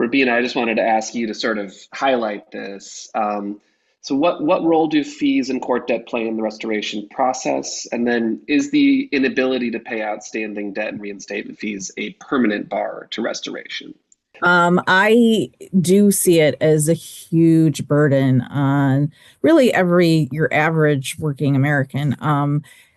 Rabina, I just wanted to ask you to sort of highlight this. So what role do fees and court debt play in the restoration process? And then is the inability to pay outstanding debt and reinstatement fees a permanent bar to restoration? I do see it as a huge burden on really your average working American.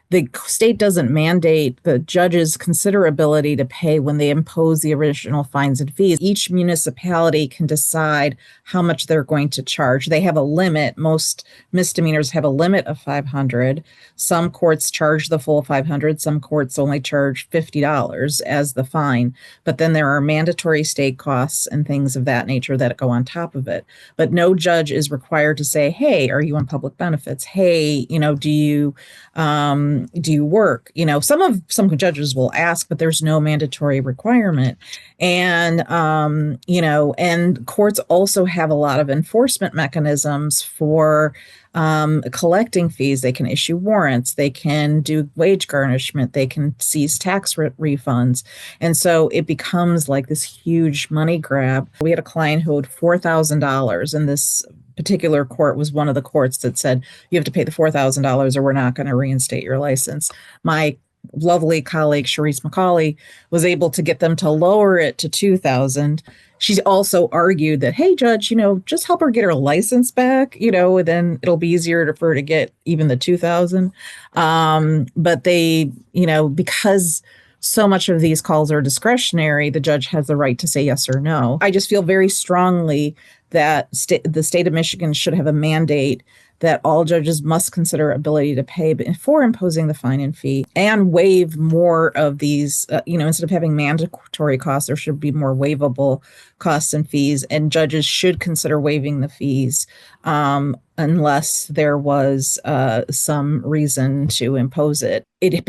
The state doesn't mandate the judge's considerability to pay when they impose the original fines and fees. Each municipality can decide how much they're going to charge. They have a limit. Most misdemeanors have a limit of 500. Some courts charge the full 500. Some courts only charge $50 as the fine. But then there are mandatory state costs and things of that nature that go on top of it. But no judge is required to say, hey, are you on public benefits? Hey, do you work? Some judges will ask, but there's no mandatory requirement. And courts also have a lot of enforcement mechanisms for collecting fees. They can issue warrants, they can do wage garnishment, they can seize tax refunds. And so it becomes like this huge money grab. We had a client who owed $4,000, and this particular court was one of the courts that said, you have to pay the $4,000 or we're not going to reinstate your license. My lovely colleague, Sharice McCauley, was able to get them to lower it to 2,000. She also argued that, hey, judge, just help her get her license back, and then it'll be easier for her to get even the 2,000. But they, because so much of these calls are discretionary, the judge has the right to say yes or no. I just feel very strongly that the state of Michigan should have a mandate that all judges must consider ability to pay before imposing the fine and fee, and waive more of these, instead of having mandatory costs, there should be more waivable costs and fees, and judges should consider waiving the fees unless there was some reason to impose it. It has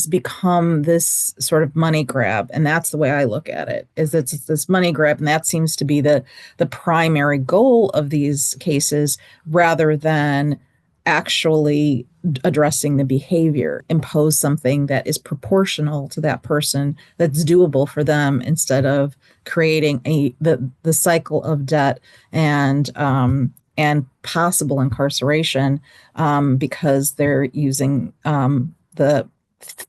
become this sort of money grab, and that's the way I look at it. Is it's this money grab, and that seems to be the primary goal of these cases, rather than actually addressing the behavior. Impose something that is proportional to that person, that's doable for them, instead of creating the cycle of debt and possible incarceration because they're using the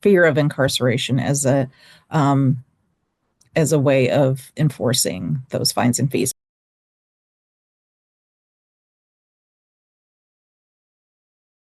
fear of incarceration as a way of enforcing those fines and fees.